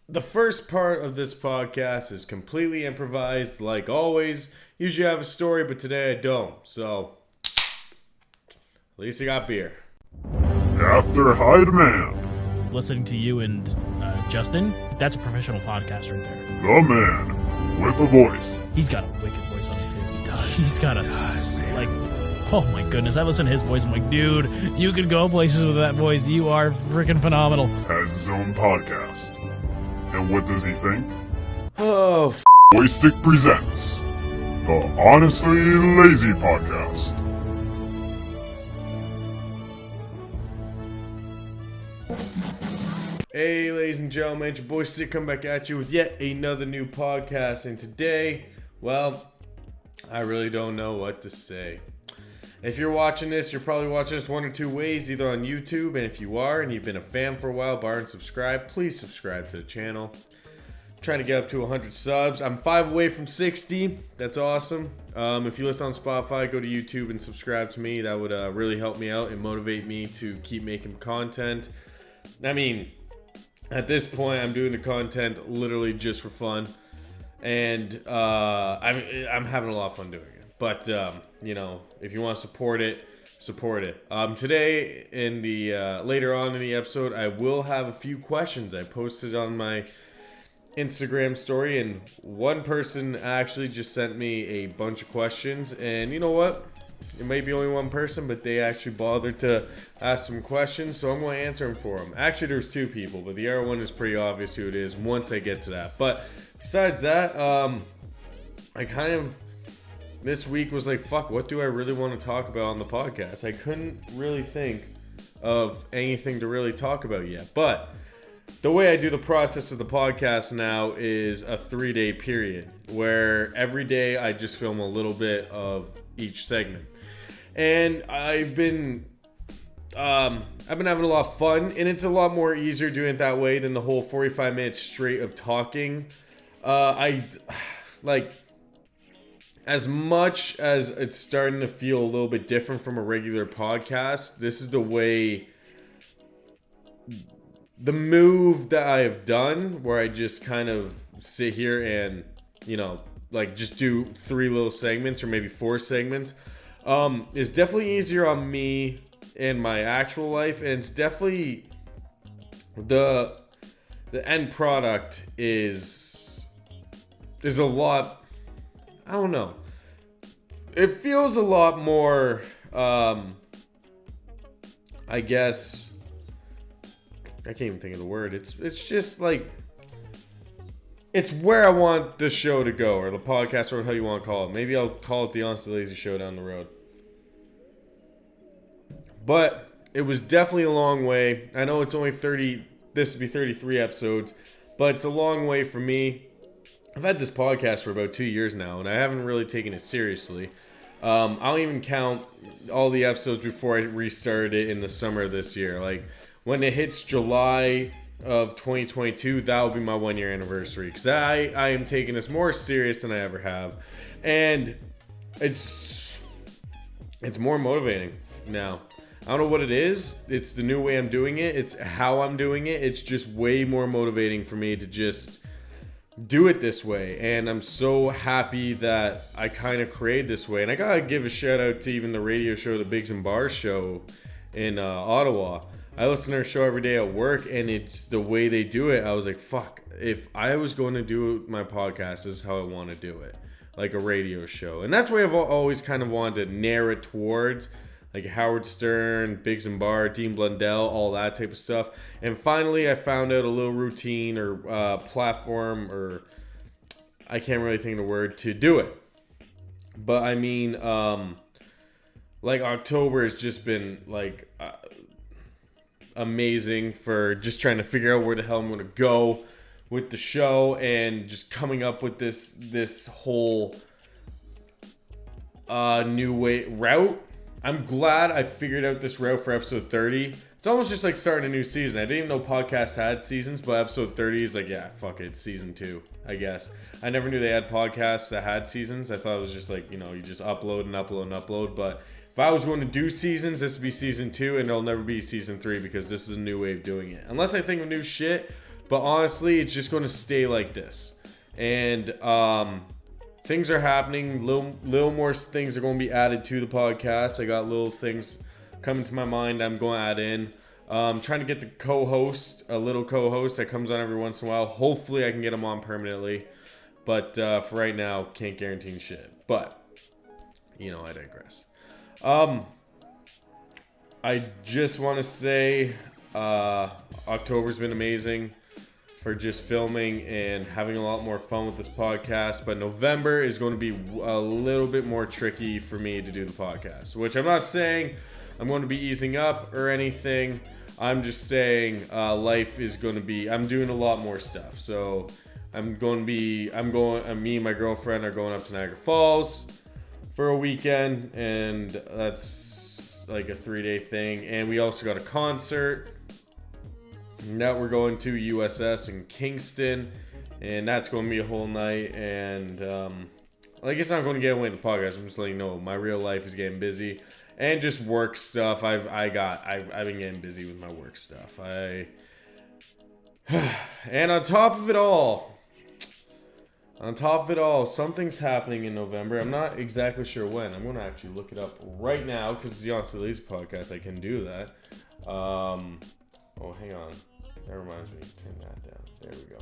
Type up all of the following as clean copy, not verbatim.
the first part of this podcast is completely improvised, like always. Usually I have a story, but today I don't. So, at least I got beer. After high demand. Listening to you and Justin, that's a professional podcast right there. The man with a voice. He's got a wicked voice on it too. He does. He's got oh my goodness. I listen to his voice. I'm like, dude, you could go places with that voice. You are freaking phenomenal. Has his own podcast. And what does he think? Oh, BoyStick presents the Honestly Lazy Podcast. Hey, ladies and gentlemen, it's your boy Stick coming back at you with yet another new podcast. And today, well, I really don't know what to say. If you're watching this, you're probably watching this one or two ways, either on YouTube, and if you are, and you've been a fan for a while, bar and subscribe, please subscribe to the channel. I'm trying to get up to 100 subs. I'm 5 away from 60. That's awesome. If you listen on Spotify, go to YouTube and subscribe to me. That would really help me out and motivate me to keep making content. I mean, at this point, I'm doing the content literally just for fun, and I'm having a lot of fun doing it. But if you want to support it, support it. Today, in the later on in the episode, I will have a few questions. I posted on my Instagram story, and one person actually just sent me a bunch of questions. And you know what? It may be only one person, but they actually bothered to ask some questions, so I'm going to answer them for them. Actually, there's two people, but the other one is pretty obvious who it is once I get to that. But besides that, this week was like, fuck, what do I really want to talk about on the podcast? I couldn't really think of anything to really talk about yet. But the way I do the process of the podcast now is a 3-day period where every day I just film a little bit of each segment. And I've been having a lot of fun, and it's a lot more easier doing it that way than the whole 45 minutes straight of talking. As much as it's starting to feel a little bit different from a regular podcast, this is the move that I have done, where I just kind of sit here and, just do 3 little segments or maybe 4 segments, is definitely easier on me in my actual life. And it's definitely the end product is a lot, I don't know. It feels a lot more, I guess, I can't even think of the word. It's just like, it's where I want the show to go, or the podcast, or how you want to call it. Maybe I'll call it the Honestly Lazy Show down the road. But it was definitely a long way. I know it's only this would be 33 episodes, but it's a long way for me. I've had this podcast for about 2 years now, and I haven't really taken it seriously. I don't even count all the episodes before I restarted it in the summer of this year. Like, when it hits July of 2022, that will be my 1-year anniversary, because I am taking this more serious than I ever have. And it's more motivating now. I don't know what it is. It's the new way I'm doing it. It's how I'm doing it. It's just way more motivating for me to just do it this way, and I'm so happy that I kind of created this way. And I gotta give a shout out to even the radio show, the Bigs and Bars show in Ottawa. I listen to their show every day at work, and it's the way they do it. I was like, fuck, if I was going to do my podcast, this is how I want to do it, like a radio show. And that's why I've always kind of wanted to narrow it towards, like Howard Stern, Biggs and Bar, Dean Blundell, all that type of stuff. And finally, I found out a little routine or platform, or I can't really think of the word, to do it. But I mean, October has just been amazing for just trying to figure out where the hell I'm going to go with the show, and just coming up with this whole new route. I'm glad I figured out this route for episode 30. It's almost just like starting a new season. I didn't even know podcasts had seasons, but episode 30 is like, yeah, fuck it, it's season 2, I guess. I never knew they had podcasts that had seasons. I thought it was just like, you just upload and upload and upload. But if I was going to do seasons, this would be season 2, and it'll never be season 3, because this is a new way of doing it. Unless I think of new shit, But honestly, it's just going to stay like this. And things are happening. Little more things are going to be added to the podcast. I got little things coming to my mind I'm going to add in. Trying to get the co-host, a little co-host that comes on every once in a while. Hopefully I can get him on permanently. But for right now, can't guarantee shit. But, I digress. I just want to say October's been amazing for just filming and having a lot more fun with this podcast. But November is going to be a little bit more tricky for me to do the podcast. Which I'm not saying I'm going to be easing up or anything. I'm just saying life is going to be... I'm doing a lot more stuff. So me and my girlfriend are going up to Niagara Falls for a weekend. And that's like a 3-day thing. And we also got a concert that we're going to, USS in Kingston. And that's going to be a whole night. And I guess I'm not going to get away with the podcast. I'm just letting you know my real life is getting busy. And just work stuff. I've been getting busy with my work stuff. And on top of it all, something's happening in November. I'm not exactly sure when. I'm going to actually look it up right now because it's the Honestly Lazy podcast. I can do that. Oh, hang on. That reminds me. Turn that down. There we go.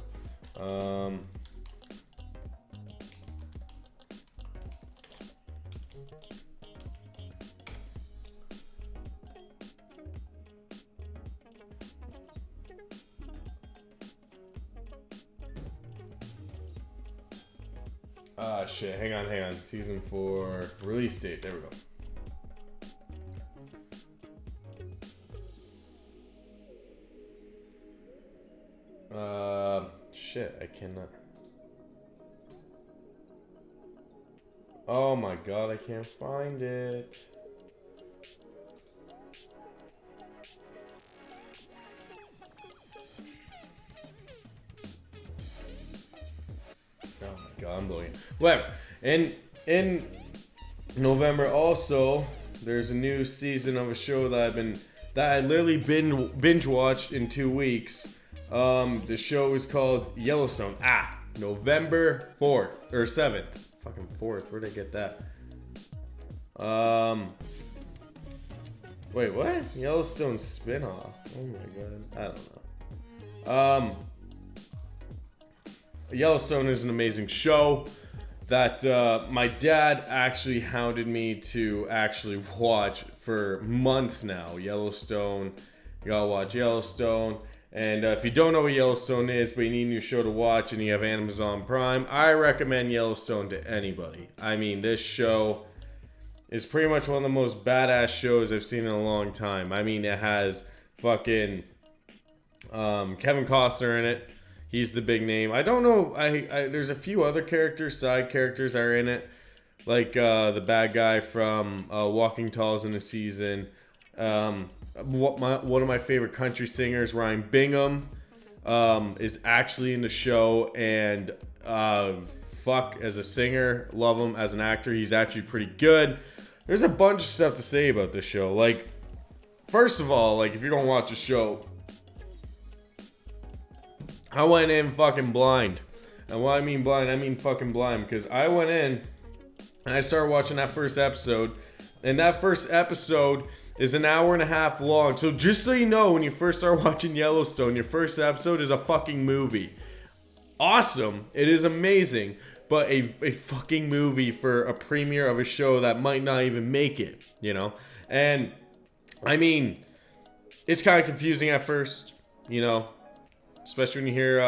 Shit. Hang on. Season 4 release date. There we go. Shit. I cannot. Oh my god. I can't find it. Oh my god, I'm blowing. Whatever. And in November also, there's a new season of a show that I literally binge watched in 2 weeks. The show is called Yellowstone. November 4th or 7th. Fucking 4th. Where'd I get that? Wait, what? Yellowstone spinoff. Oh my god. I don't know. Yellowstone is an amazing show that my dad actually hounded me to actually watch for months now. Yellowstone. You gotta watch Yellowstone. And if you don't know what Yellowstone is, but you need a new show to watch and you have Amazon Prime, I recommend Yellowstone to anybody. I mean, this show is pretty much one of the most badass shows I've seen in a long time. I mean, it has fucking Kevin Costner in it. He's the big name. I don't know. There's a few other characters, side characters are in it. Like the bad guy from Walking Tall's in the season. One of my favorite country singers, Ryan Bingham, is actually in the show. And as a singer, love him. As an actor, he's actually pretty good. There's a bunch of stuff to say about this show. Like, first of all, like if you're gonna watch a show, I went in fucking blind. And when I mean blind, I mean fucking blind. Because I went in and I started watching that first episode. And that first episode is an hour and a half long. So just so you know, when you first start watching Yellowstone, your first episode is a fucking movie. Awesome. It is amazing. But a fucking movie for a premiere of a show that might not even make it. You know? And, I mean, it's kind of confusing at first. You know? Especially when you hear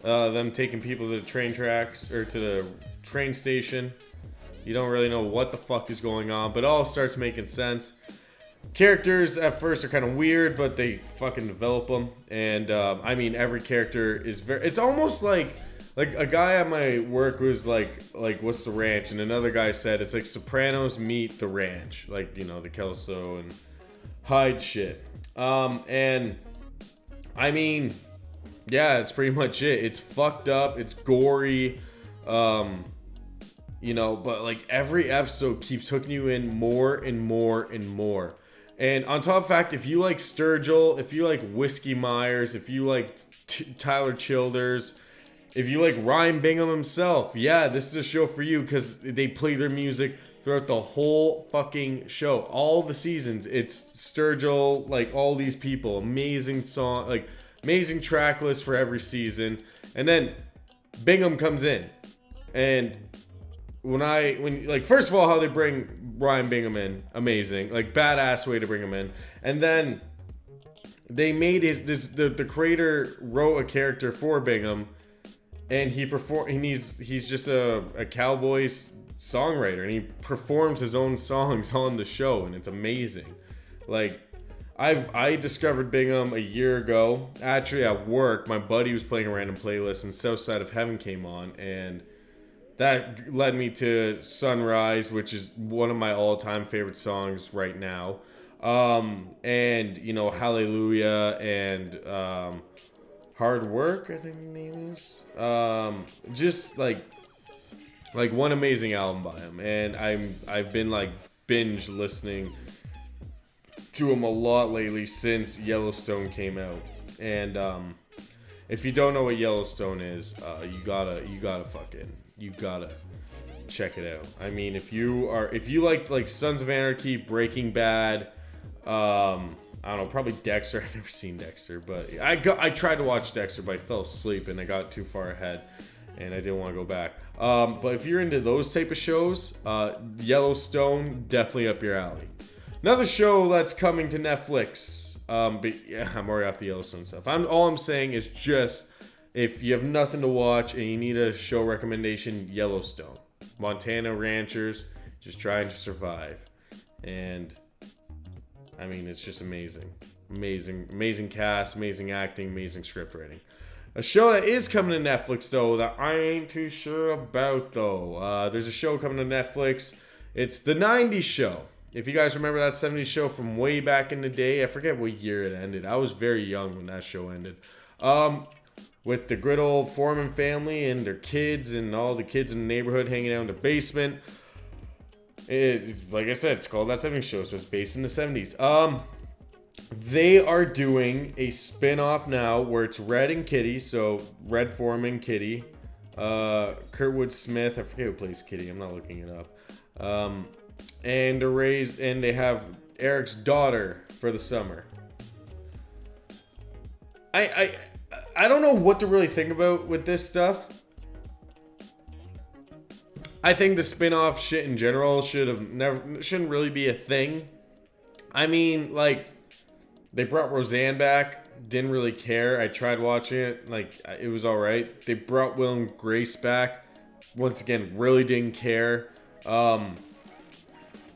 them taking people to the train tracks or to the train station. You don't really know what the fuck is going on, but it all starts making sense. Characters at first are kind of weird, but they fucking develop them. And I mean, every character is very... It's almost like a guy at my work was like, what's the ranch? And another guy said it's like Sopranos meet the ranch. Like, you know, the Kelso and Hyde shit. And... I mean, yeah, that's pretty much it. It's fucked up. It's gory. You know, but like every episode keeps hooking you in more and more and more. And on top of the fact, if you like Sturgill, if you like Whiskey Myers, if you like Tyler Childers, if you like Ryan Bingham himself, yeah, this is a show for you because they play their music throughout the whole fucking show. All the seasons, it's Sturgill, like all these people. Amazing song, like amazing track list for every season. And then Bingham comes in. And when first of all, how they bring Ryan Bingham in, amazing. Like badass way to bring him in. And then they made the creator wrote a character for Bingham. And he's just a Cowboys songwriter, and he performs his own songs on the show, and it's amazing. Like, I discovered Bingham a year ago. Actually, at work, my buddy was playing a random playlist, and South Side of Heaven came on, and that led me to Sunrise, which is one of my all-time favorite songs right now. And, Hallelujah, and Hard Work, I think the name is. Just like one amazing album by him, and I've been like binge listening to him a lot lately since Yellowstone came out. And if you don't know what Yellowstone is, you gotta check it out. I mean, if you like Sons of Anarchy, Breaking Bad, I don't know, probably Dexter. I've never seen Dexter, but I tried to watch Dexter, but I fell asleep and I got too far ahead, and I didn't want to go back. But if you're into those type of shows, Yellowstone, definitely up your alley. Another show that's coming to Netflix. But yeah, I'm already off the Yellowstone stuff. All I'm saying is just, if you have nothing to watch and you need a show recommendation, Yellowstone. Montana ranchers just trying to survive. And I mean, it's just amazing. Amazing cast, amazing acting, amazing script writing. A show that is coming to Netflix, though, that I ain't too sure about, though. There's a show coming to Netflix. It's The 90s Show. If you guys remember that 70s show from way back in the day, I forget what year it ended. I was very young when that show ended. With the good old Foreman family and their kids and all the kids in the neighborhood hanging out in the basement. Like I said, it's called That 70s Show, so it's based in the 70s. They are doing a spin-off now where it's Red and Kitty, so Red Foreman, Kitty, Kurtwood Smith, I forget who plays Kitty, I'm not looking it up. And they have Eric's daughter for the summer. I don't know what to really think about with this stuff. I think the spin-off shit in general shouldn't really be a thing. I mean, like, they brought Roseanne back, didn't really care. I tried watching it, like, it was alright. They brought Will and Grace back, once again, really didn't care.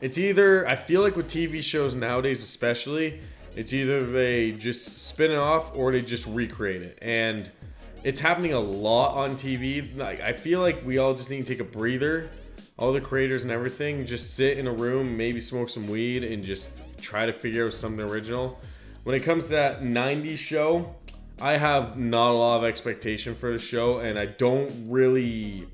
It's either, I feel like with TV shows nowadays especially, it's either they just spin it off or they just recreate it. And it's happening a lot on TV. Like, I feel like we all just need to take a breather. All the creators and everything, just sit in a room, maybe smoke some weed, and just try to figure out something original. When it comes to that 90s show, I have not a lot of expectation for the show, and I don't really...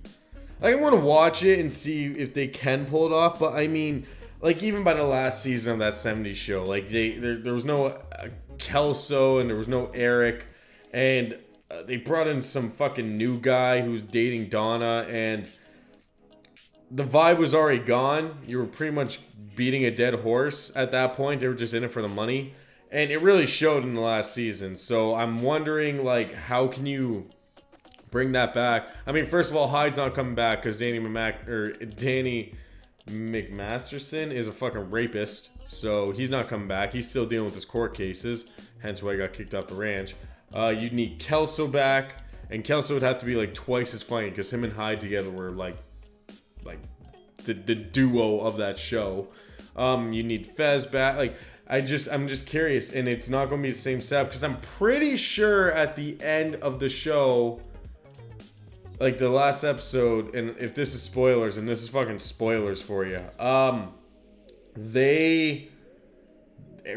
I want to watch it and see if they can pull it off, but I mean, like, even by the last season of that 70s show, like, there was no Kelso and there was no Eric, and they brought in some fucking new guy who's dating Donna, and the vibe was already gone. You were pretty much beating a dead horse at that point. They were just in it for the money, and it really showed in the last season. So I'm wondering, like, how can you bring that back? I mean, first of all, Hyde's not coming back because Danny McMasterson is a fucking rapist, so he's not coming back. He's still dealing with his court cases, hence why he got kicked off the ranch. You'd need Kelso back, and Kelso would have to be like twice as funny because him and Hyde together were like the duo of that show. You need Fez back. Like, I'm just curious, and it's not going to be the same setup because I'm pretty sure at the end of the show, like the last episode, and if this is spoilers, and this is fucking spoilers for you,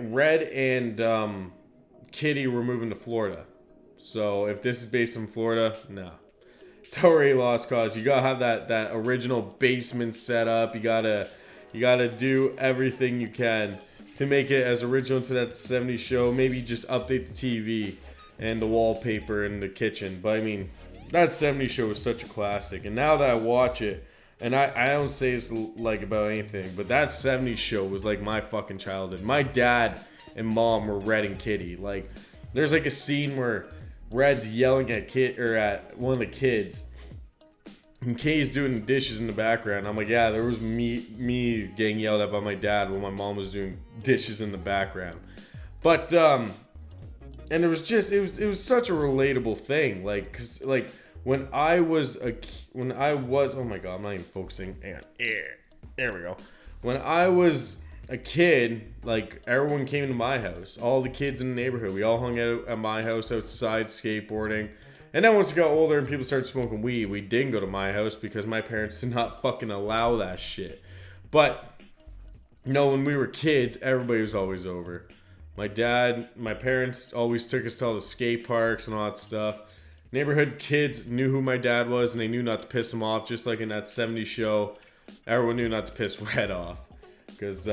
Red and Kitty were moving to Florida. So if this is based in Florida, no. It's already lost cause. You gotta have that original basement set up. You gotta You gotta do everything you can to make it as original to that 70s show. Maybe just update the TV and the wallpaper in the kitchen. But I mean, that 70s show was such a classic. And now that I watch it, and I don't say it's like about anything, but that 70s show was like my fucking childhood. My dad and mom were Red and Kitty. Like, there's like a scene where Red's yelling at one of the kids, and Kay's doing the dishes in the background. I'm like, yeah, there was me getting yelled at by my dad when my mom was doing dishes in the background. But and it was such a relatable thing. Like, 'cause like when I was oh my god, I'm not even focusing. Hang on. There we go. When I was a kid, like, everyone came to my house. All the kids in the neighborhood, we all hung out at my house outside skateboarding. And then once we got older and people started smoking weed, we didn't go to my house because my parents did not fucking allow that shit. But, you know, when we were kids, everybody was always over. My parents always took us to all the skate parks and all that stuff. Neighborhood kids knew who my dad was, and they knew not to piss him off, just like in that 70s show. Everyone knew not to piss Red off. Because,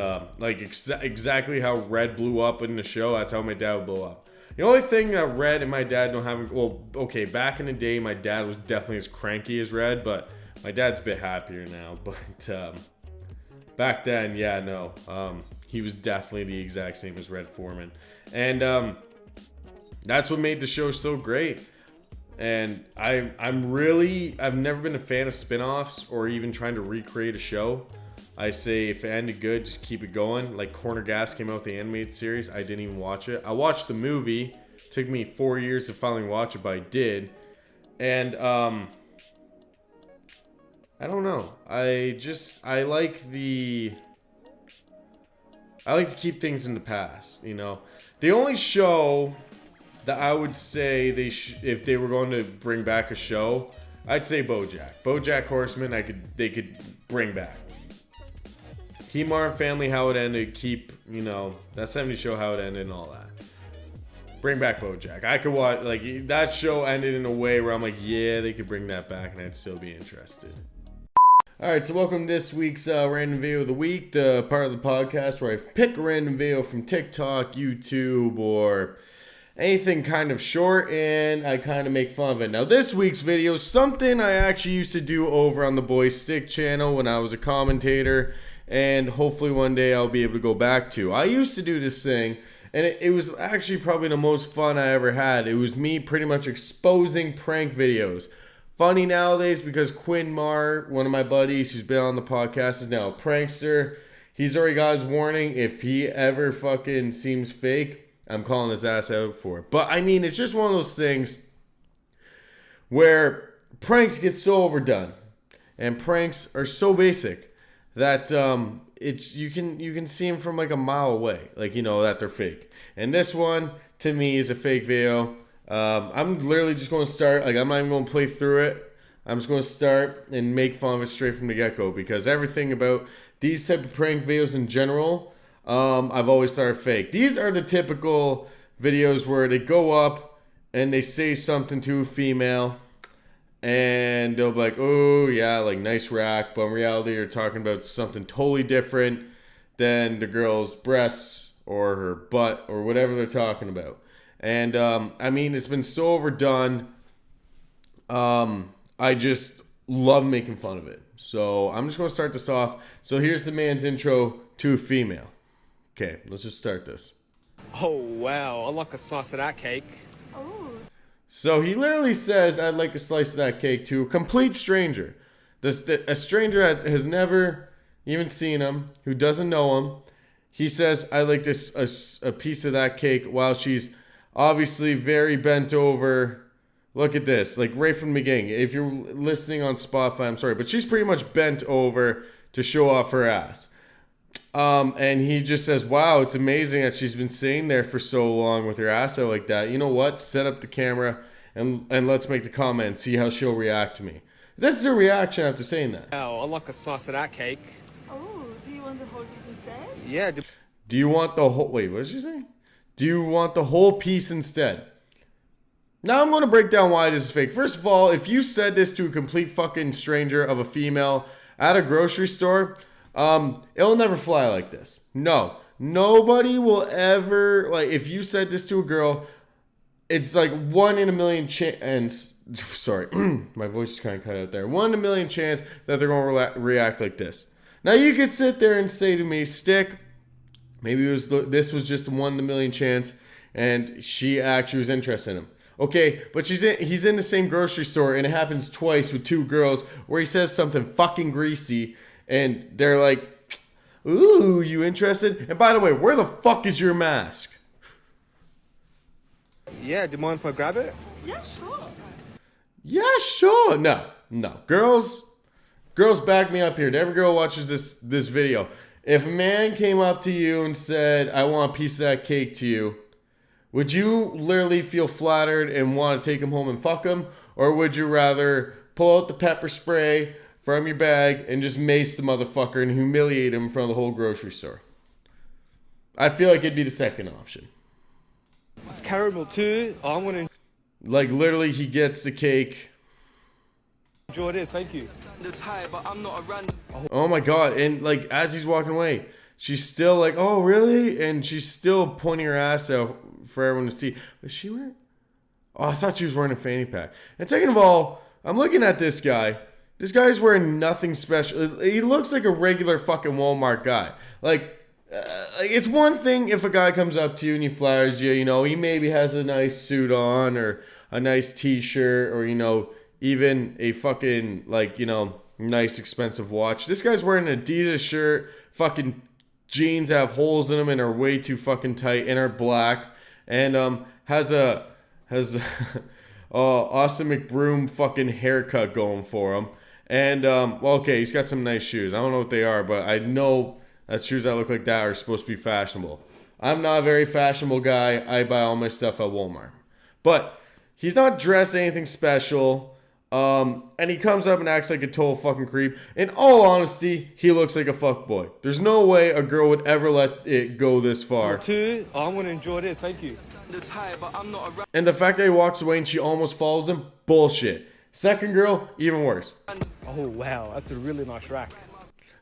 exactly how Red blew up in the show, that's how my dad would blow up. The only thing that Red and my dad don't have... Well, okay, back in the day, my dad was definitely as cranky as Red, but my dad's a bit happier now. But back then, yeah, no. He was definitely the exact same as Red Foreman. And that's what made the show so great. And I've never been a fan of spin-offs or even trying to recreate a show. I say if it ended good, just keep it going. Like Corner Gas came out with the animated series. I didn't even watch it. I watched the movie. It took me 4 years to finally watch it, but I did. And I don't know. I like to keep things in the past, you know. The only show that I would say if they were going to bring back a show, I'd say BoJack. BoJack Horseman, they could bring back. Keep Martin Family how it ended, keep, you know, that 70s show how it ended and all that. Bring back BoJack. I could watch, like, that show ended in a way where I'm like, yeah, they could bring that back and I'd still be interested. Alright, so welcome to this week's Random Video of the Week, the part of the podcast where I pick a random video from TikTok, YouTube, or anything kind of short, and I kind of make fun of it. Now, this week's video is something I actually used to do over on the BoyStick channel when I was a commentator, and hopefully one day I'll be able to go back to. I used to do this thing, and it was actually probably the most fun I ever had. It was me pretty much exposing prank videos. Funny nowadays because Quinn Marr, one of my buddies who's been on the podcast, is now a prankster. He's already got his warning. If he ever fucking seems fake, I'm calling his ass out for it. But I mean, it's just one of those things where pranks get so overdone, and pranks are so basic that you can see them from like a mile away, like, you know, that they're fake. And this one to me is a fake video. I'm literally just going to start, like, I'm not even going to play through it. I'm just going to start and make fun of it straight from the get-go, because everything about these type of prank videos in general, I've always thought are fake. These are the typical videos where they go up and they say something to a female, and they'll be like, oh yeah, like, nice rack, but in reality they're talking about something totally different than the girl's breasts or her butt or whatever they're talking about. And I mean, it's been so overdone. I just love making fun of it. So I'm just going to start this off. So here's the man's intro to a female. Okay, let's just start this. Oh wow, I'd like a slice of that cake. So he literally says, I'd like a slice of that cake to a complete stranger. A stranger that has never even seen him, who doesn't know him. He says, I'd like a piece of that cake, while she's obviously very bent over. Look at this, like right from the beginning. If you're listening on Spotify, I'm sorry, but she's pretty much bent over to show off her ass. And he just says, wow, it's amazing that she's been sitting there for so long with her ass out like that. You know what? Set up the camera and let's make the comment and see how she'll react to me. This is her reaction after saying that. Oh, I'd like a slice of that cake. Oh, do you want the whole piece instead? Yeah. Do you want the whole... Wait, what did she say? Do you want the whole piece instead? Now I'm going to break down why this is fake. First of all, if you said this to a complete fucking stranger of a female at a grocery store, It'll never fly like this. No. Nobody will ever, like, if you said this to a girl, it's like 1 in a million chance, sorry, my voice is kind of cut out there. 1 in a million chance that they're going to react like this. Now, you could sit there and say to me, Stick, maybe this was just a 1 in a million chance, and she actually was interested in him. Okay, but he's in the same grocery store, and it happens twice with 2 girls where he says something fucking greasy, and they're like, ooh, you interested? And by the way, where the fuck is your mask? Yeah, do you mind if I grab it? Yeah, sure. Yeah, sure. No. Girls, back me up here. Every girl watches this video. If a man came up to you and said, I want a piece of that cake to you, would you literally feel flattered and want to take him home and fuck him? Or would you rather pull out the pepper spray from your bag and just mace the motherfucker and humiliate him in front of the whole grocery store? I feel like it'd be the second option. It's caramel too. I'm gonna Like, literally, he gets the cake. enjoy this, thank you. Oh my god. And, like, as he's walking away, she's still like, oh, really? And she's still pointing her ass out for everyone to see. Is she wearing? Oh, I thought she was wearing a fanny pack. And second of all, I'm looking at this guy. This guy's wearing nothing special. He looks like a regular fucking Walmart guy. Like, it's one thing if a guy comes up to you and he flatters you, you know, he maybe has a nice suit on or a nice t-shirt or, you know, even a fucking, like, you know, nice expensive watch. This guy's wearing an Adidas shirt, fucking jeans have holes in them and are way too fucking tight and are black, and has Austin McBroom fucking haircut going for him. And, well, okay, he's got some nice shoes. I don't know what they are, but I know that shoes that look like that are supposed to be fashionable. I'm not a very fashionable guy. I buy all my stuff at Walmart. But he's not dressed anything special. And he comes up and acts like a total fucking creep. In all honesty, he looks like a fuckboy. There's no way a girl would ever let it go this far. Too. I'm gonna enjoy this, thank you. And the fact that he walks away and she almost follows him, bullshit. Second girl, even worse. Oh wow, that's a really nice rack.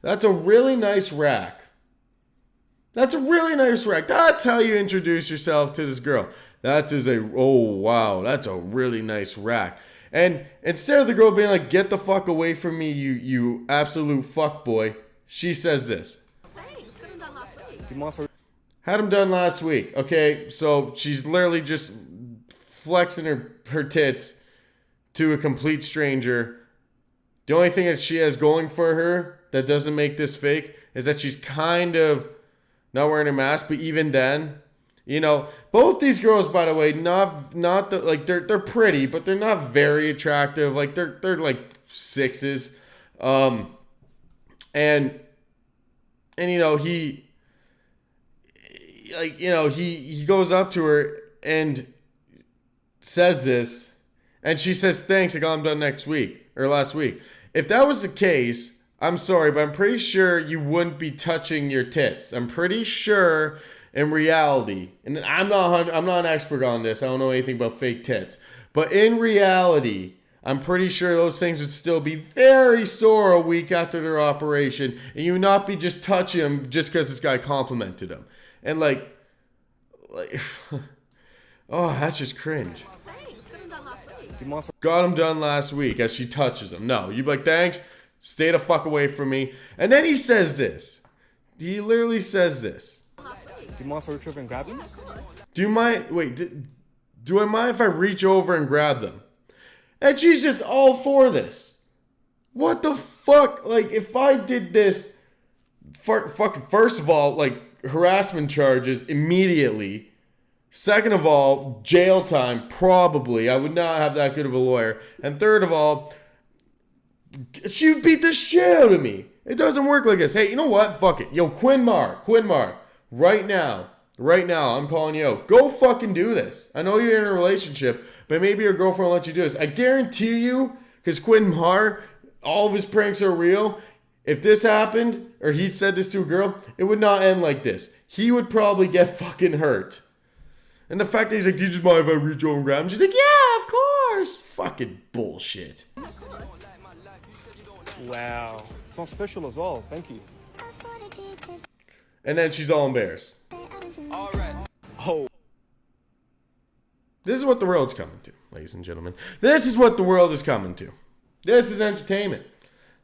That's a really nice rack. That's a really nice rack. That's how you introduce yourself to this girl. That is oh wow, that's a really nice rack. And instead of the girl being like, get the fuck away from me, you absolute fuckboy, she says this. Thanks, got him done last week. Do you mind if I Had him done last week. Okay, so she's literally just flexing her tits to a complete stranger. The only thing that she has going for her that doesn't make this fake is that she's kind of not wearing a mask, but even then, you know, both these girls, by the way, not the, like, they're pretty, but they're not very attractive. Like, they're like 6s. And you know, he goes up to her and says this, and she says, thanks, I got him done last week. If that was the case, I'm sorry, but I'm pretty sure you wouldn't be touching your tits. I'm pretty sure in reality, and I'm not an expert on this, I don't know anything about fake tits, but in reality, I'm pretty sure those things would still be very sore a week after their operation, and you would not be just touching them just because this guy complimented him. And like oh, that's just cringe. Thanks, got him done last week. do you mind if Got him done last week as she touches him. No, you'd be like, thanks, stay the fuck away from me. And then he says this. He literally says this. Do you mind if I reach over and grab him? Do you mind, wait, do I mind if I reach over and grab them? And she's just all for this. What the fuck? Like, if I did this, first of all, like, harassment charges immediately. Second of all, jail time, probably. I would not have that good of a lawyer. And third of all, she would beat the shit out of me. It doesn't work like this. Hey, you know what? Fuck it. Yo, Quinmar, right now, I'm calling you out. Go fucking do this. I know you're in a relationship, but maybe your girlfriend will let you do this. I guarantee you, because Quinmar, all of his pranks are real. If this happened, or he said this to a girl, it would not end like this. He would probably get fucking hurt. And the fact that he's like, do you just mind if I reach over and grab him? She's like, yeah, of course. Fucking bullshit. Wow. Sounds special as well, thank you. and then she's all embarrassed. Oh, This is what the world's coming to, ladies and gentlemen. This is what the world is coming to. This is entertainment.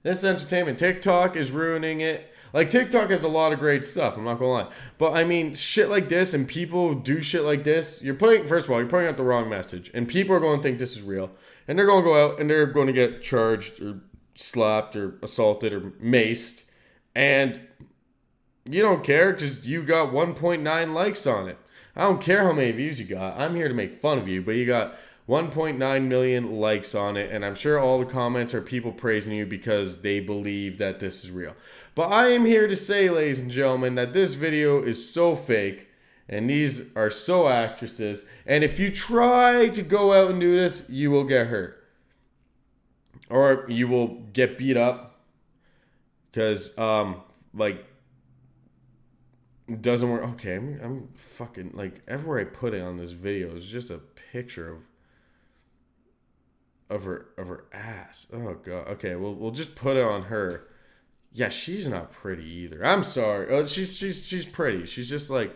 This is entertainment. TikTok is ruining it. Like, TikTok has a lot of great stuff, I'm not gonna lie. But, I mean, shit like this and people do shit like this, first of all, you're putting out the wrong message. And people are going to think this is real. And they're going to go out and they're going to get charged or slapped or assaulted or maced. And you don't care because you got 1.9 likes on it. I don't care how many views you got. I'm here to make fun of you, but you got 1.9 million likes on it, and I'm sure all the comments are people praising you because they believe that this is real. But I am here to say, ladies and gentlemen, that this video is so fake, and these are so actresses, and if you try to go out and do this, you will get hurt. Or you will get beat up, because, like, it doesn't work. Okay, I'm fucking, like, everywhere I put it on this video is just a picture of her ass. Oh god. Okay, we'll just put it on her. Yeah, she's not pretty either. I'm sorry. Oh, she's pretty. She's just like,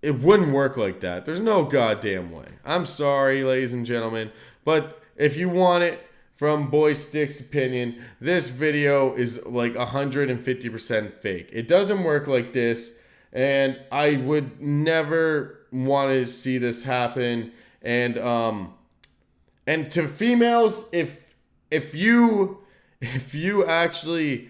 it wouldn't work like that. There's no goddamn way. I'm sorry, ladies and gentlemen, but if you want it from BoyStick's opinion, this video is like 150% fake. It doesn't work like this, and I would never want to see this happen. And to females, if you actually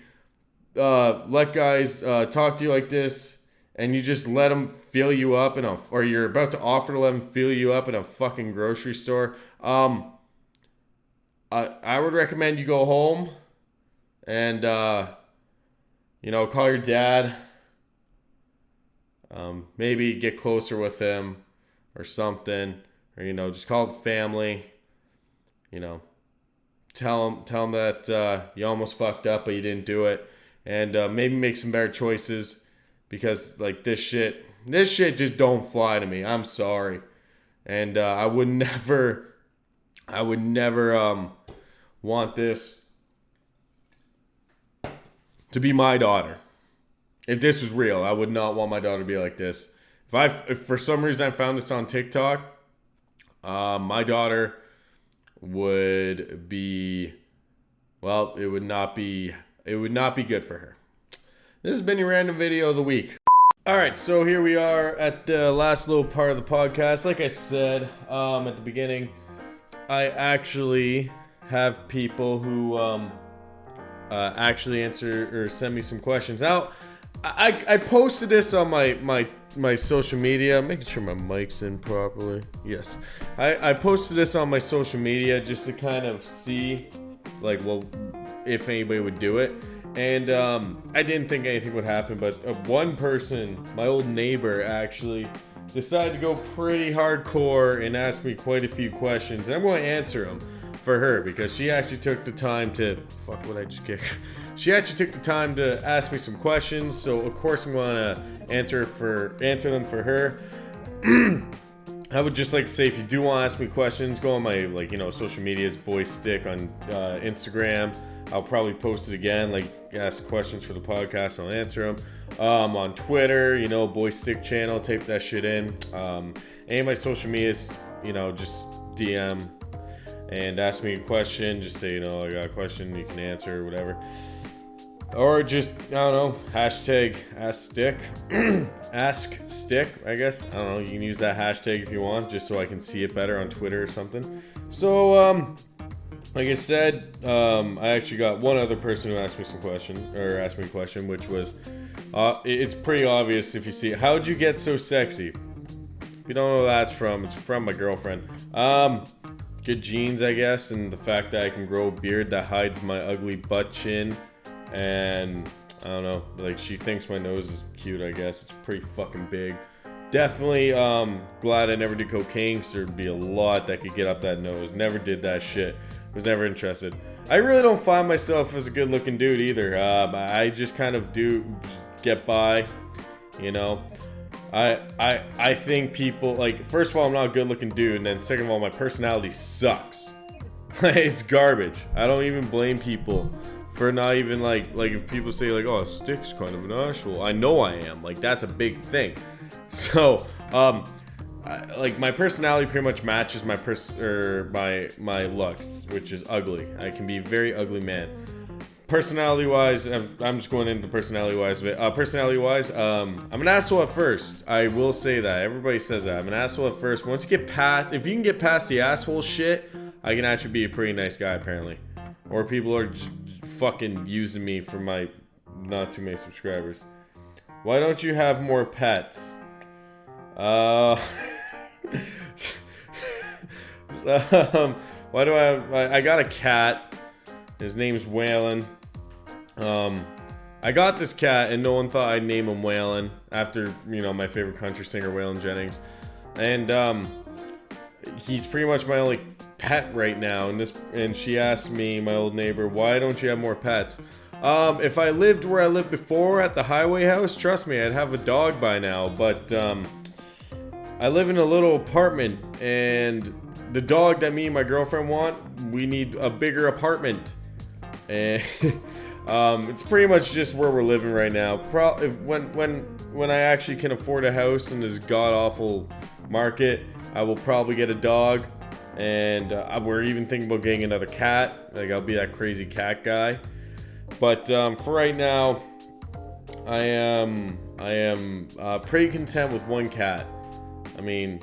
let guys talk to you like this, and you just let them fill you up or you're about to offer to let them fill you up in a fucking grocery store, I would recommend you go home and, call your dad. Maybe get closer with him or something. Or, just call the family. Tell him that you almost fucked up, but you didn't do it. And maybe make some better choices. Because, like, this shit just don't fly to me. I'm sorry. And I would never want this to be my daughter. If this was real, I would not want my daughter to be like this. If for some reason I found this on TikTok, my daughter would be, well, it would not be good for her. This has been your random video of the week. All right, so here we are at the last little part of the podcast. Like I said at the beginning, I actually have people who actually answer or send me some questions. Now, I posted this on my social media, making sure my mic's in properly. Yes, I posted this on my social media just to kind of see, like, well, if anybody would do it. And I didn't think anything would happen, but one person, my old neighbor, actually decided to go pretty hardcore and ask me quite a few questions. And I'm going to answer them for her because she actually took the time to... Fuck, what I just kick? She actually took the time to ask me some questions, so of course I'm going to answer them for her. I would just like to say, if you do want to ask me questions, go on my social medias, BoyStick on Instagram. I'll probably post it again, like ask questions for the podcast, I'll answer them. On Twitter, BoyStick channel, type that shit in. Any of my social medias, just DM and ask me a question. Just say, I got a question, you can answer, or whatever. Or just, I don't know, hashtag #AskStick. #AskStick, I guess. I don't know, you can use that hashtag if you want, just so I can see it better on Twitter or something. So, like I said, I actually got one other person who asked me a question, which was, it's pretty obvious if you see it. How'd you get so sexy? If you don't know who that's from, it's from my girlfriend. Good genes, I guess, and the fact that I can grow a beard that hides my ugly butt chin. And I don't know, like, she thinks my nose is cute, I guess. It's pretty fucking big. Definitely glad I never did cocaine, because there'd be a lot that could get up that nose. Never did that shit. Was never interested. I really don't find myself as a good looking dude either. I just kind of do get by, I think people, like, first of all, I'm not a good looking dude, and then second of all, my personality sucks. It's garbage. I don't even blame people for not even like if people say like, oh, Stick's kind of an asshole. I know I am. Like that's a big thing. So like my personality pretty much matches my my looks, which is ugly. I can be a very ugly man. Personality wise, I'm just going into personality wise. I'm an asshole at first. I will say that. Everybody says that. I'm an asshole at first. Once you get past, if you can get past the asshole shit, I can actually be a pretty nice guy apparently. Or people are just fucking using me for my not too many subscribers. Why don't you have more pets? Why do I got a cat. His name's Waylon. I got this cat and no one thought I'd name him Waylon after, you know, my favorite country singer Waylon Jennings. And he's pretty much my only pet right now. And she asked me, my old neighbor, why don't you have more pets? If I lived where I lived before at the highway house, trust me, I'd have a dog by now. But I live in a little apartment, and the dog that me and my girlfriend want, we need a bigger apartment. And it's pretty much just where we're living right now. When I actually can afford a house in this god awful market, I will probably get a dog. And we're even thinking about getting another cat. Like I'll be that crazy cat guy. But for right now, I am pretty content with one cat. I mean,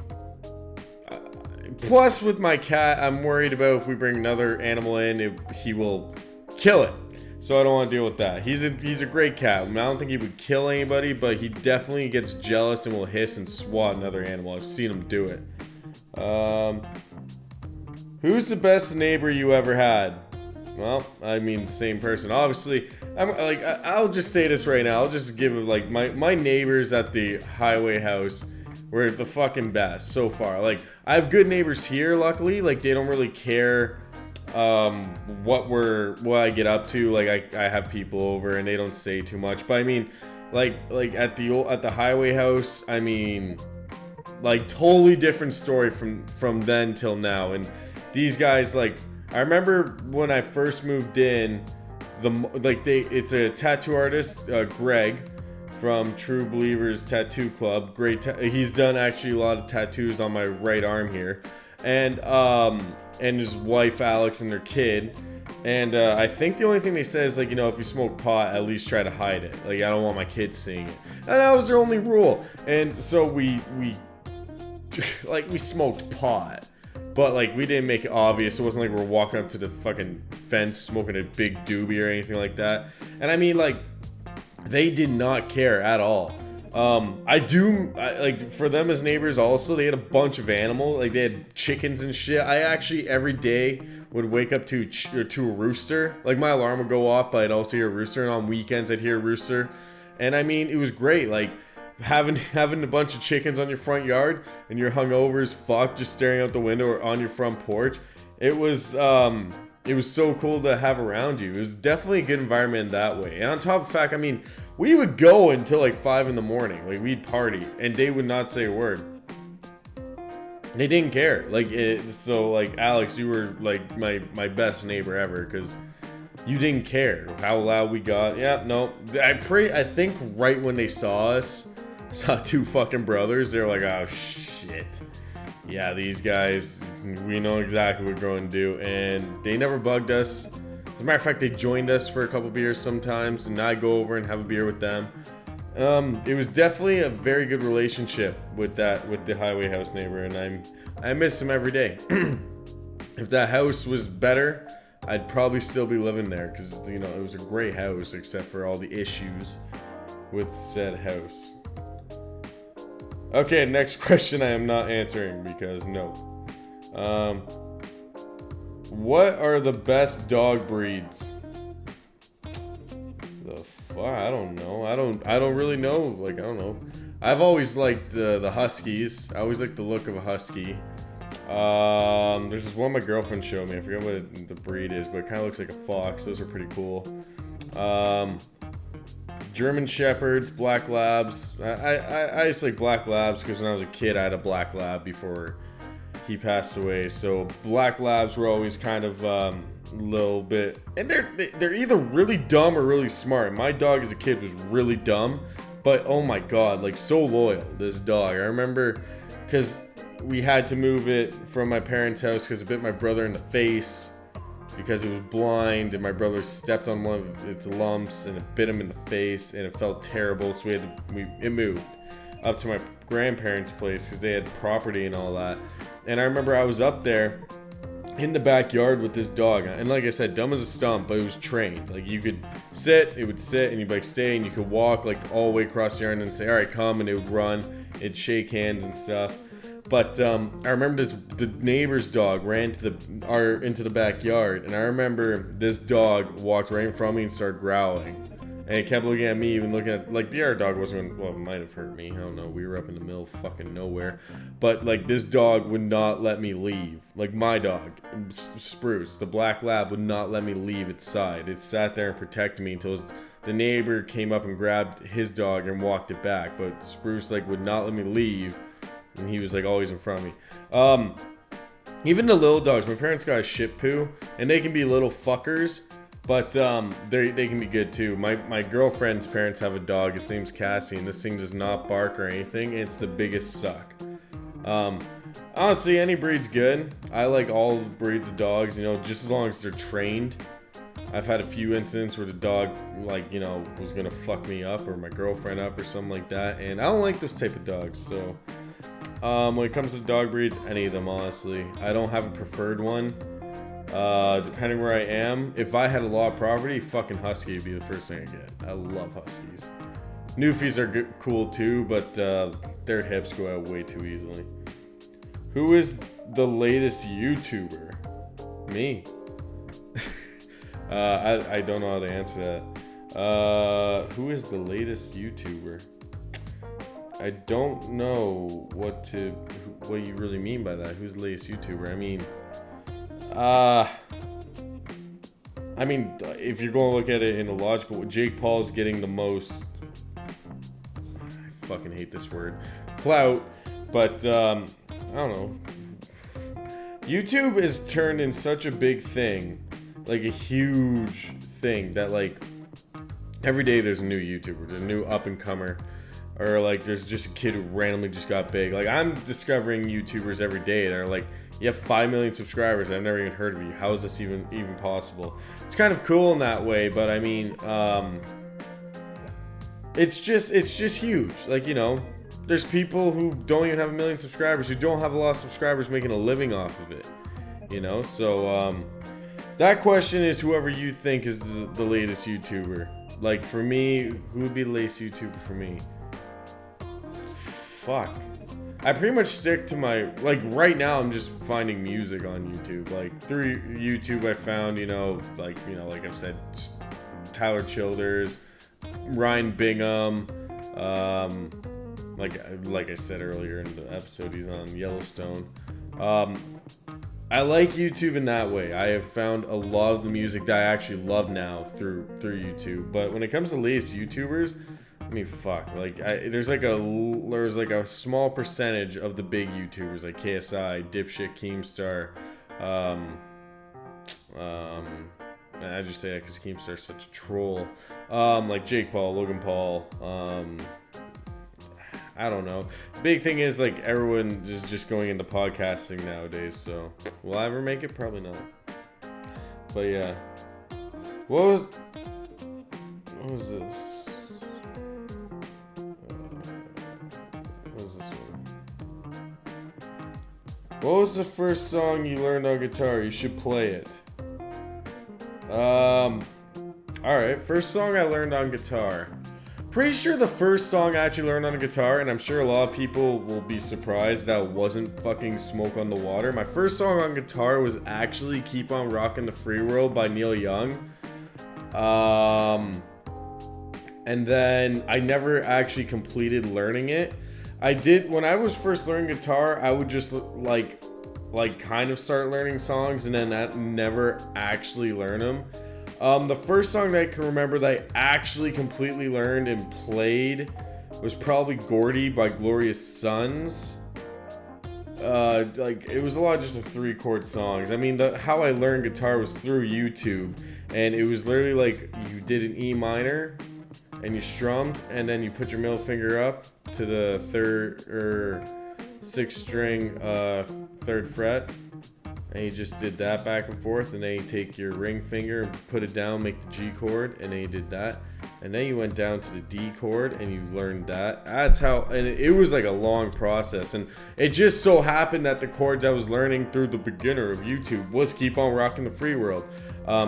plus with my cat, I'm worried about if we bring another animal in, he will kill it. So I don't want to deal with that. He's a great cat. I mean, I don't think he would kill anybody, but he definitely gets jealous and will hiss and swat another animal. I've seen him do it. Who's the best neighbor you ever had? Well, I mean, same person. Obviously, I'll just say this right now. I'll just give it like my neighbors at the highway house were the fucking best so far. Like I have good neighbors here, luckily. Like they don't really care what I get up to. Like I have people over and they don't say too much. But I mean, like at the highway house, I mean, like totally different story from then till now. And these guys, like, I remember when I first moved in, it's a tattoo artist, Greg from True Believers Tattoo Club. He's done actually a lot of tattoos on my right arm here, and his wife Alex and their kid. And I think the only thing they said is like, you know, if you smoke pot, at least try to hide it. Like I don't want my kids seeing it, and that was their only rule. And so we smoked pot. But, like, we didn't make it obvious. It wasn't like we're walking up to the fucking fence smoking a big doobie or anything like that. And, I mean, like, they did not care at all. For them as neighbors also, they had a bunch of animals. Like, they had chickens and shit. I actually, every day, would wake up to a rooster. Like, my alarm would go off, but I'd also hear a rooster. And on weekends, I'd hear a rooster. And, I mean, it was great. Like, having a bunch of chickens on your front yard and you're hungover as fuck just staring out the window or on your front porch, it was so cool to have around you. It was definitely a good environment in that way. And on top of the fact, I mean, we would go until like 5 in the morning. Like we'd party and they would not say a word. They didn't care. So like Alex, you were like my best neighbor ever because you didn't care how loud we got. Yeah, no. I think right when they saw two fucking brothers, they were like, oh shit. Yeah, these guys, we know exactly what we're going to do. And they never bugged us. As a matter of fact, they joined us for a couple beers sometimes, and I'd go over and have a beer with them. It was definitely a very good relationship with the highway house neighbor, and I miss him every day. If that house was better, I'd probably still be living there because, you know, it was a great house except for all the issues with said house. Okay, next question I am not answering because no. What are the best dog breeds? The fuck? I don't know. I don't really know. Like, I don't know. I've always liked the Huskies. I always liked the look of a Husky. There's this one my girlfriend showed me. I forget what the breed is, but it kind of looks like a fox. Those are pretty cool. German Shepherds, Black Labs. I just like Black Labs because when I was a kid I had a Black Lab before he passed away. So black labs were always kind of a little bit, and they're either really dumb or really smart. My dog as a kid was really dumb, but oh my god, like so loyal, this dog. I remember because we had to move it from my parents' house because it bit my brother in the face because it was blind, and my brother stepped on one of its lumps and it bit him in the face, and it felt terrible. So it moved up to my grandparents' place because they had property and all that. And I remember I was up there in the backyard with this dog, and like I said, dumb as a stump, but it was trained. Like you could sit, it would sit, and you'd be like stay, and you could walk like all the way across the yard and say, all right, come, and it would run, it'd shake hands and stuff. But I remember the neighbor's dog ran into the backyard, and I remember this dog walked right in front of me and started growling, and it kept looking at me, even looking at, like, the other dog wasn't, well, it might have hurt me, I don't know, we were up in the middle of fucking nowhere, but like this dog would not let me leave. Like my dog, Spruce, the black lab, would not let me leave its side. It sat there and protected me until the neighbor came up and grabbed his dog and walked it back, but Spruce like would not let me leave. And he was like always in front of me. Even the little dogs, my parents got a Shih Tzu, and they can be little fuckers, but they can be good too. My girlfriend's parents have a dog. His name's Cassie, and this thing does not bark or anything. It's the biggest suck. Honestly, any breed's good. I like all breeds of dogs, you know, just as long as they're trained. I've had a few incidents where the dog, like, you know, was gonna fuck me up or my girlfriend up or something like that, and I don't like those type of dogs. So when it comes to dog breeds, any of them, honestly. I don't have a preferred one. Depending where I am, if I had a lot of property, fucking husky would be the first thing I get. I love huskies. Newfies are cool too, but their hips go out way too easily. Who is the latest YouTuber? Me. I don't know how to answer that. Who is the latest YouTuber? I don't know what you really mean by that. Who's the latest YouTuber? I mean, if you're going to look at it in a logical, Jake Paul's getting the most, I fucking hate this word, clout, but I don't know. YouTube is turned in such a big thing, like a huge thing, that like every day there's a new YouTuber, there's a new up and comer. Or like there's just a kid who randomly just got big. Like I'm discovering YouTubers every day that are like, you have 5 million subscribers, I've never even heard of you. How is this even possible? It's kind of cool in that way, but I mean, it's just huge. Like, you know, there's people who don't even have 1 million subscribers, who don't have a lot of subscribers, making a living off of it. You know, so that question is whoever you think is the latest YouTuber. Like for me, who would be the latest YouTuber for me? Fuck. I pretty much stick to my, like right now I'm just finding music on YouTube. Like through YouTube I found, like I've said, Tyler Childers, Ryan Bingham, like I said earlier in the episode, he's on Yellowstone. I like YouTube in that way. I have found a lot of the music that I actually love now through YouTube. But when it comes to latest YouTubers, I mean, fuck. Like, there's like a small percentage of the big YouTubers like KSI, Dipshit, Keemstar. I just say that because Keemstar's such a troll. Like Jake Paul, Logan Paul. I don't know. Big thing is like everyone is just going into podcasting nowadays. So will I ever make it? Probably not. But yeah. What was this? What was the first song you learned on guitar? You should play it. Alright, first song I learned on guitar. Pretty sure the first song I actually learned on a guitar, and I'm sure a lot of people will be surprised that it wasn't fucking Smoke on the Water. My first song on guitar was actually Keep on Rockin' the Free World by Neil Young. And then I never actually completed learning it. I did, when I was first learning guitar, I would just like kind of start learning songs and then never actually learn them. The first song that I can remember that I actually completely learned and played was probably Gordy by Glorious Sons. like it was a lot of just the 3-chord songs. I mean, how I learned guitar was through YouTube, and it was literally like you did an E minor, and you strummed, and then you put your middle finger up to the 3rd or 6th string, 3rd fret, and you just did that back and forth, and then you take your ring finger and put it down, make the G chord, and then you did that, and then you went down to the D chord and you learned that. That's how, and it was like a long process, and it just so happened that the chords I was learning through the beginner of YouTube was Keep On Rocking the Free World.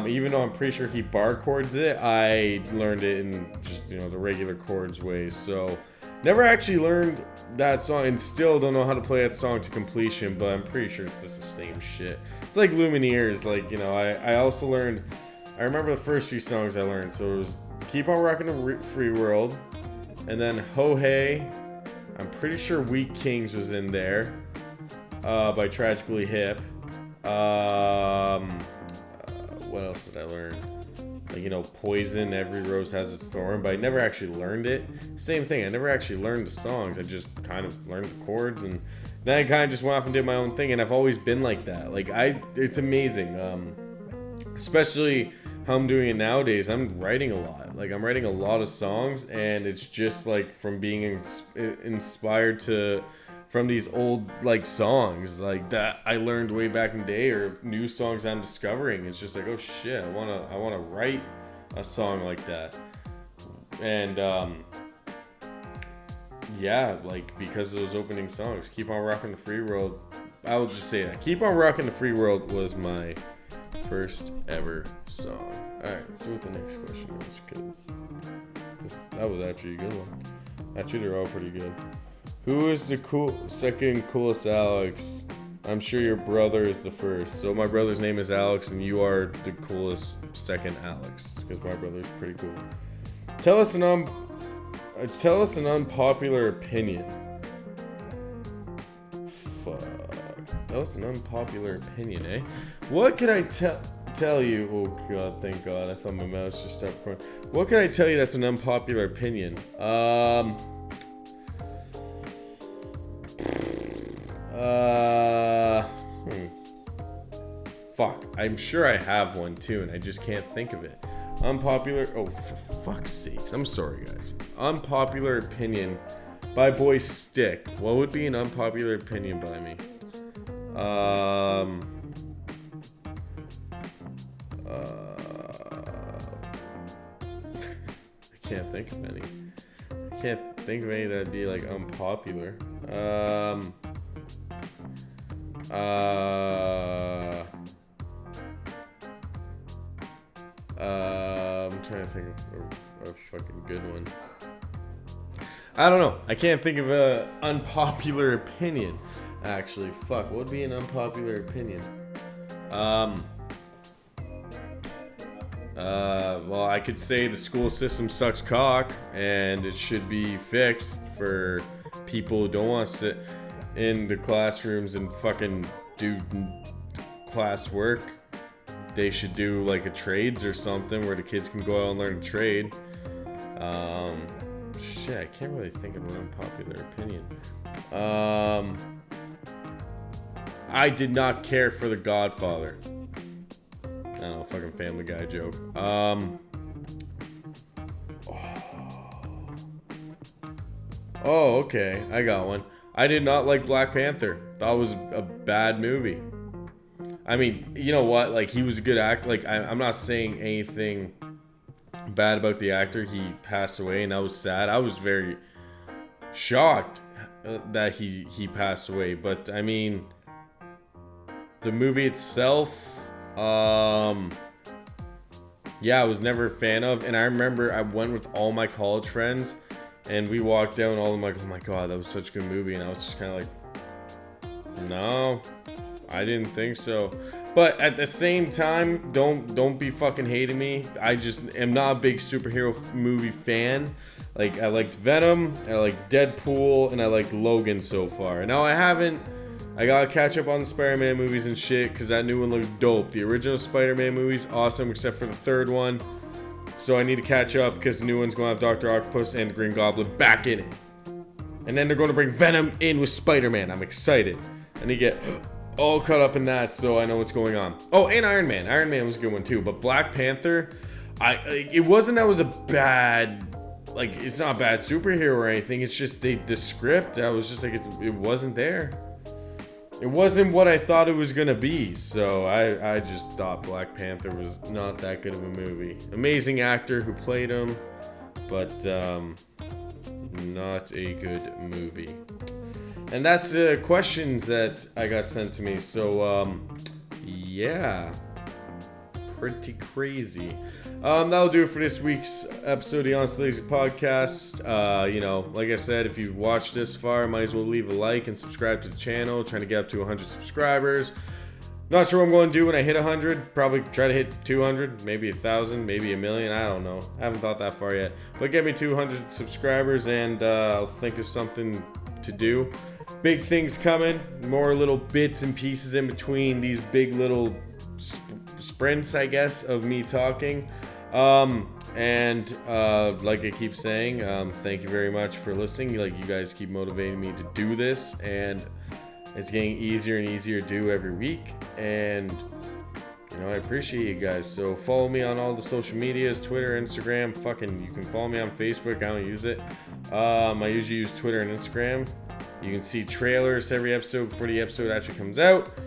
Even though I'm pretty sure he bar chords it, I learned it in just, the regular chords ways. So never actually learned that song, and still don't know how to play that song to completion, but I'm pretty sure it's just the same shit. It's like Lumineers, like, I also learned, I remember the first few songs I learned, so it was Keep On Rocking the Free World, and then Ho Hey, I'm pretty sure Weak Kings was in there, by Tragically Hip. What else did I learn? Like, Poison, Every Rose Has Its Thorn, but I never actually learned it. Same thing, I never actually learned the songs. I just kind of learned the chords, and then I kind of just went off and did my own thing, and I've always been like that. Like, it's amazing. Especially how I'm doing it nowadays. I'm writing a lot. Like, I'm writing a lot of songs, and it's just like from being inspired from these old like songs like that I learned way back in the day, or new songs I'm discovering. It's just like, oh shit, I wanna write a song like that. And yeah, like, because of those opening songs, Keep On Rocking the Free World, I will just say that Keep On Rocking the Free World was my first ever song. Alright, let's see what the next question is, because that was actually a good one. Actually, they're all pretty good. Who is the second coolest Alex? I'm sure your brother is the first. So my brother's name is Alex, and you are the coolest second Alex, because my brother's pretty cool. Tell us an unpopular opinion. Fuck. Tell us an unpopular opinion, eh? What could I tell you? Oh god, thank god. I thought my mouse just stopped recording. What could I tell you that's an unpopular opinion? Fuck. I'm sure I have one too, and I just can't think of it. Unpopular. Oh, for fuck's sakes. I'm sorry, guys. Unpopular opinion by BoyStick. What would be an unpopular opinion by me? I can't think of any. I can't think of any that'd be like unpopular. I'm trying to think of a fucking good one. I don't know. I can't think of a unpopular opinion. Actually, fuck. What would be an unpopular opinion? Well, I could say the school system sucks cock, and it should be fixed for people who don't want to sit in the classrooms and fucking do class work. They should do like a trades or something where the kids can go out and learn a trade. Shit, I can't really think of an unpopular opinion. I did not care for The Godfather. I don't know, fucking Family Guy joke. Oh, okay, I got one. I did not like Black Panther. That was a bad movie. I mean, you know what? Like, he was a good actor. Like, I'm not saying anything bad about the actor. He passed away, and that was sad. I was very shocked that he passed away. But, I mean, the movie itself, yeah, I was never a fan of. And I remember I went with all my college friends, and we walked down, all of them like, oh my god, that was such a good movie. And I was just kind of like, no, I didn't think so. But at the same time, don't be fucking hating me. I just am not a big superhero movie fan. Like, I liked Venom, I liked Deadpool, and I liked Logan so far. Now I gotta catch up on the Spider-Man movies and shit, because that new one looks dope. The original Spider-Man movies, awesome, except for the third one. So I need to catch up, because the new one's going to have Dr. Octopus and the Green Goblin back in it. And then they're going to bring Venom in with Spider-Man. I'm excited. and you get all caught up in that, so I know what's going on. Oh, and Iron Man. Iron Man was a good one too. But Black Panther, it wasn't that was a bad, like, it's not a bad superhero or anything. It's just the script. I was just like, it wasn't there. It wasn't what I thought it was gonna be. So I just thought Black Panther was not that good of a movie. Amazing actor who played him, but not a good movie. And that's the questions that I got sent to me. So, yeah. Pretty crazy. That'll do it for this week's episode of the Honestly Lazy Podcast. You know, like I said, if you've watched this far, might as well leave a like and subscribe to the channel. Trying to get up to 100 subscribers. Not sure what I'm going to do when I hit 100. Probably try to hit 200, maybe 1,000, maybe 1,000,000. I don't know. I haven't thought that far yet. But get me 200 subscribers and I'll think of something to do. Big things coming. More little bits and pieces in between these big little sprints, I guess, of me talking. And like I keep saying, thank you very much for listening. Like, you guys keep motivating me to do this, and it's getting easier and easier to do every week. And you know, I appreciate you guys. So follow me on all the social medias, Twitter, Instagram. You can follow me on Facebook. I don't use it. I usually use Twitter and Instagram. You can see trailers every episode before the episode actually comes out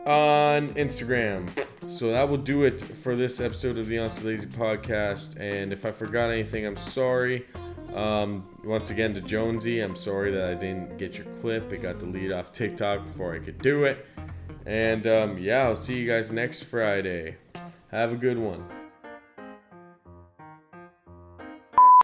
on Instagram. So that will do it for this episode of the Honestly Lazy Podcast. And if I forgot anything, I'm sorry. Once again, to Jonesy, I'm sorry that I didn't get your clip. It got deleted off TikTok before I could do it. And yeah, I'll see you guys next Friday. Have a good one.